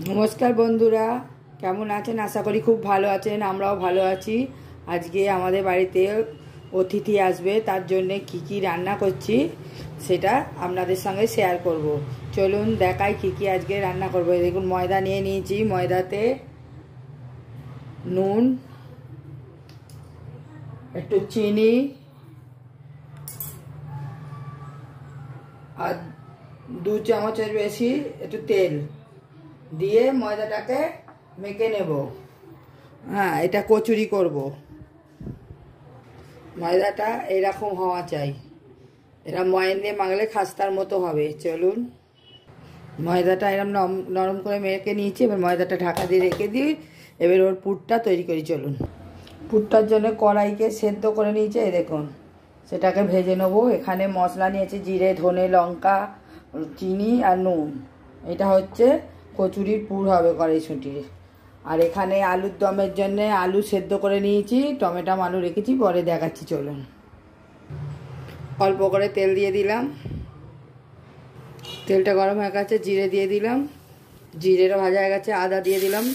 নমস্কার বন্ধুরা, কেমন আছেন? আশা করি খুব ভালো আছেন। আমরাও ভালো আছি। আজকে আমাদের বাড়িতে অতিথি আসবে, তার জন্য কি রান্না করছি সেটা আপনাদের সঙ্গে শেয়ার করব। চলুন দেখাই কি আজকে রান্না করব। দেখুন, ময়দা নিয়ে নিয়েছি। ময়দাতে নুন, একটু চিনি আর 2 চামচের বেশি একটু তেল দিয়ে ময়দাটাকে মেখে নেব। হ্যাঁ, এটা কচুরি করব। ময়দাটা এরকম হওয়া চাই, এরা ময়দা দিয়ে মাখলে খাস্তার মতো হবে। চলুন, ময়দাটা এরকম নরম করে মেখে নিয়েছি। এবার ময়দাটা ঢাকা দিয়ে রেখে দিই। এবার ওর পুরটা তৈরি করি। চলুন, পুরটার জন্য কড়াইকে সেদ্ধ করে নিয়েছি। এই দেখুন, সেটাকে ভেজে নেব। এখানে মশলা নিয়েছি, জিরে, ধনে, লঙ্কা, চিনি আর নুন। এটা হচ্ছে কচুরির পুর হবে কড়াইশুঁটির। আর এখানে আলুর দমের জন্য আলু সেদ্ধ করে নিয়েছি, টমেটো আলু রেখেছি, পরে দেখাচ্ছি। চলুন, অল্প করে তেল দিয়ে দিলাম। তেলটা গরম হয়ে গেছে, জিরে দিয়ে দিলাম। জিরেটা ভাজা হয়ে গেছে, আদা দিয়ে দিলাম।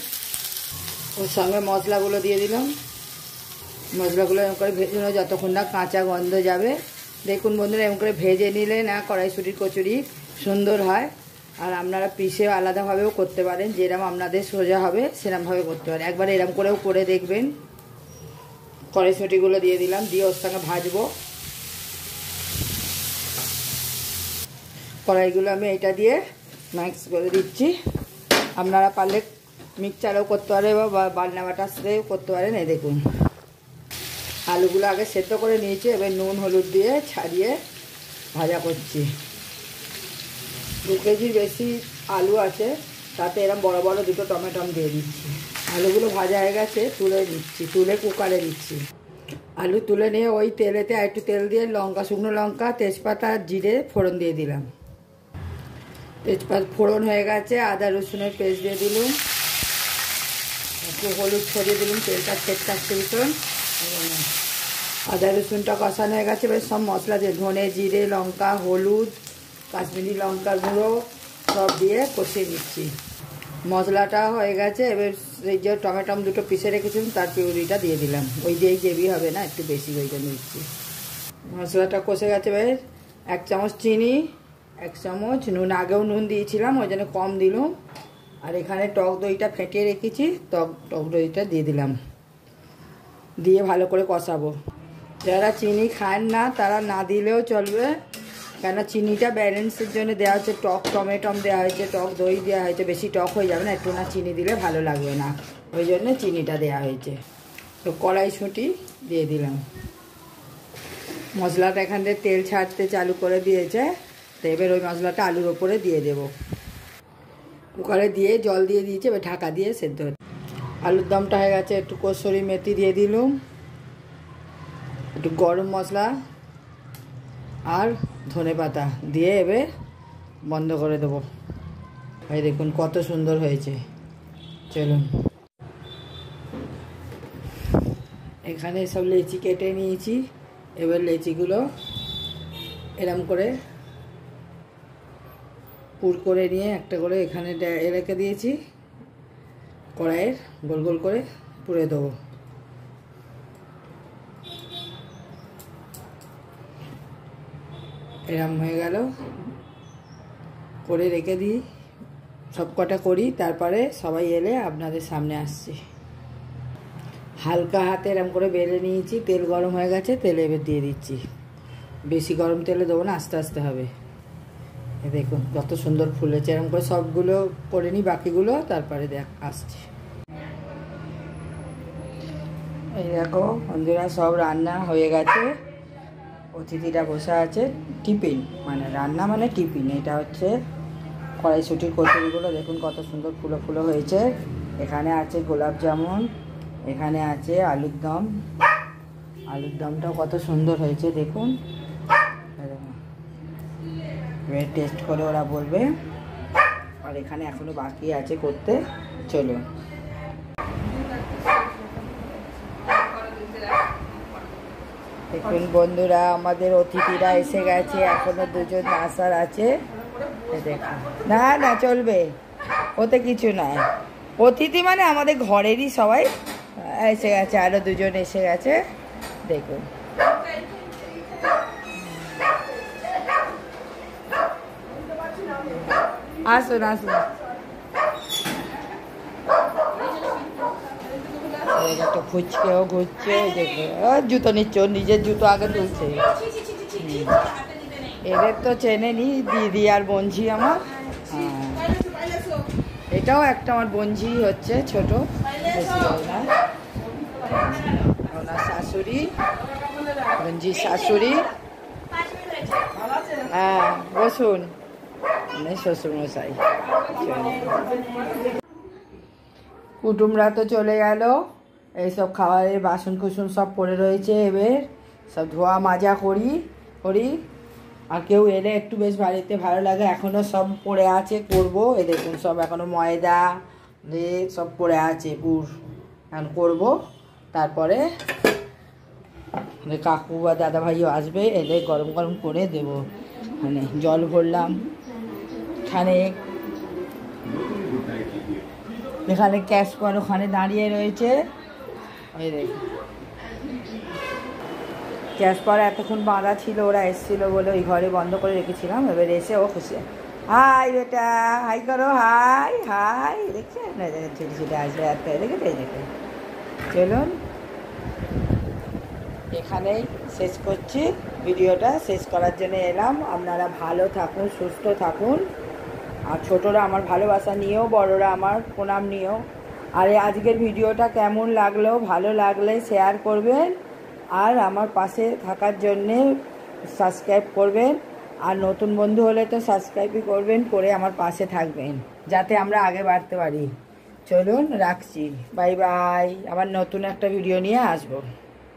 ওর সঙ্গে মশলাগুলো দিয়ে দিলাম। মশলাগুলো এরকম করে ভেজে নেব যতক্ষণ না কাঁচা গন্ধ যাবে। দেখুন বন্ধুরা, এরকম করে ভেজে নিলে না কড়াইশুঁটির কচুরি সুন্দর হয়। আর আপনারা পিসেও আলাদাভাবেও করতে পারেন, যেরকম আপনাদের সোজা হবে সেরকমভাবে করতে পারেন। একবার এরকম করেও করে দেখবেন। কড়াইশুঁটিগুলো দিয়ে দিলাম, দিয়ে ওর সঙ্গে ভাজবো। কড়াইগুলো আমি এটা দিয়ে মিক্স করে দিচ্ছি। আপনারা পারলে মিক্সচারেও করতে পারে বা বাটনা বাটার সাথেও করতে পারেন। এই দেখুন, আলুগুলো আগে সেদ্ধ করে নিয়েছি। এবার নুন হলুদ দিয়ে ছাড়িয়ে ভাজা করছি। 2 কেজির বেশি আলু আছে, তাতে এরকম বড় বড় 2টো টমেটো দিয়ে দিচ্ছি। আলুগুলো ভাজা হয়ে গেছে, তুলে দিচ্ছি, তুলে কুকারে দিচ্ছি। আলু তুলে নিয়ে ওই তেলেতে আর একটু তেল দিয়ে লঙ্কা, শুকনো লঙ্কা, তেজপাতা আর জিরে ফোড়ন দিয়ে দিলাম। তেজপাতা ফোড়ন হয়ে গেছে, আদা রসুনের পেস্ট দিয়ে দিলাম, একটু হলুদ ছড়িয়ে দিলাম। তেলটা ছেড়তে ভীষণ। আদা রসুনটা কষানো হয়ে গেছে। এবার সব মশলা দিয়ে ধনে, জিরে, লঙ্কা, হলুদ, কাশ্মীরি লঙ্কার গুঁড়ো সব দিয়ে কষিয়ে দিচ্ছি। মশলাটা হয়ে গেছে। এবার এই যে টমেটো 2টো পিসে রেখেছিলাম তার পিউরিটা দিয়ে দিলাম। ওই যে এই গ্রেভি হবে না, একটু বেশি ওই জন্য দিচ্ছি। মশলাটা কষে গেছে। এবার 1 চামচ চিনি, 1 চামচ নুন, আগেও নুন দিয়েছিলাম ওই জন্য কম দিলাম। আর এখানে টক দইটা ফেটিয়ে রেখেছি, টক দইটা দিয়ে দিলাম। দিয়ে ভালো করে কষাবো। যারা চিনি খান না তারা না দিলেও চলবে, কেন চিনিটা ব্যালেন্সের জন্য দেওয়া হচ্ছে। টক টমেটো দেওয়া হয়েছে, টক দই দেওয়া হয়েছে, বেশি টক হয়ে যাবে না। একটু না চিনি দিলে ভালো লাগবে না, ওই জন্য চিনিটা দেওয়া হয়েছে। তো কড়াইশুঁটি দিয়ে দিলাম। মশলাটা এখান থেকে তেল ছাড়তে চালু করে দিয়েছে। তো এবার ওই মশলাটা আলুর ওপরে দিয়ে দেব। কুকারে দিয়ে জল দিয়ে দিয়েছে, এবার ঢাকা দিয়ে সেদ্ধ হচ্ছে। আলুর দমটা হয়ে গেছে। একটু কসুরি মেথি দিয়ে দিলাম, একটু গরম মশলা আর ধনে পাতা দিয়ে এবার বন্ধ করে দেবো। এই দেখুন কত সুন্দর হয়েছে। চলুন, এখানে সব লেচি কেটে নিয়েছি। এবার লেচিগুলো এরম করে পুর করে নিয়ে একটা করে এখানে রেখে দিয়েছি। কড়াইয়ের গোল গোল করে পুড়ে দেবো। এরম হয়ে গেল, করে রেখে দিই। সব কটা করি, তারপরে সবাই এলে আপনাদের সামনে আসছি। হালকা হাতে এরম করে বেলে নিয়েছি। তেল গরম হয়ে গেছে, তেলে এবার দিয়ে দিচ্ছি। বেশি গরম তেলে দেবো না, আস্তে আস্তে হবে। দেখুন কত সুন্দর ফুলেছে। এরকম করে সবগুলো করে নিই, বাকিগুলো তারপরে আসছি। এই দেখো বন্ধুরা, সব রান্না হয়ে গেছে। অতিথিরা বসে আছে। টিফিন মানে রান্না মানে টিফিন। এটা হচ্ছে কড়াইশুঁটির কচুরিগুলো। দেখুন কত সুন্দর ফুলো ফুলো হয়েছে। এখানে আছে গোলাপ জামুন, এখানে আছে আলুর দম। আলুর দমটাও কত সুন্দর হয়েছে দেখুন। এবার টেস্ট করে ওরা বলবে। আর এখানে এখনো বাকি আছে করতে। চলুন, দেখুন বন্ধুরা, আমাদের অতিথিরা এসে গেছে। এখনো 2জন আসার আছে। দেখুন, না না চলবে। ওতে কিছু নাই। অতিথি মানে আমাদের ঘরেরই সবাই এসে গেছে, আরো দুজন এসে গেছে দেখুন। আসুন আসুন। একটা ফুচকেও ঘুরছে দেখুন, জুতো নিচ্ছে, ওর নিজের জুতো আগে তুলছে। এদের তো চেনেনি, দিদি আর বোনঝি আমার। এটাও একটা আমার বোনঝি হচ্ছে, ছোট, বেশি বড় না। ওনার শাশুড়ি, বোনঝির শাশুড়ি। হ্যাঁ বসুন, শ্বশুর মশাই। কুটুমরা তো চলে গেল, এইসব খাবারের বাসন কুসন সব পড়ে রয়েছে, এবার সব ধোয়া মাজা করি। আর কেউ এলে একটু বেশ বাড়িতে ভালো লাগে। এখনও সব পড়ে আছে, করবো। এ দেখুন সব এখনও ময়দা সব পড়ে আছে, পুর এখন করবো। তারপরে কাকু বা দাদা ভাইও আসবে, এলে গরম গরম করে দেবো। মানে জল ভরলাম এখানে, এখানে ক্যাশ পর ওখানে দাঁড়িয়ে রয়েছে। ওই দেখুন ক্যাশ পর এতক্ষণ বাঁধা ছিল, ওরা এসেছিল বলে ওই ঘরে বন্ধ করে রেখেছিলাম। এবার এসে ও খুশি, হাই বেটা, হাই করো, হাই হাই। দেখছেন ছুটে ছুটে আসবে একটা, দেখে দেখে। চলুন এখানেই শেষ করছি ভিডিওটা। শেষ করার জন্য এলাম। আপনারা ভালো থাকুন, সুস্থ থাকুন। আর ছোটরা আমার ভালোবাসা নিয়েও, বড়রা আমার প্রণাম নিয়েও। আর আজকের ভিডিওটা কেমন লাগলো, ভালো লাগলে শেয়ার করবেন, আর আমার পাশে থাকার জন্যে সাবস্ক্রাইব করবেন। আর নতুন বন্ধু হলে তো সাবস্ক্রাইবই করবেন, করে আমার পাশে থাকবেন, যাতে আমরা আগে বাড়তে পারি। চলুন রাখছি, বাই বাই। আবার নতুন একটা ভিডিও নিয়ে আসবো।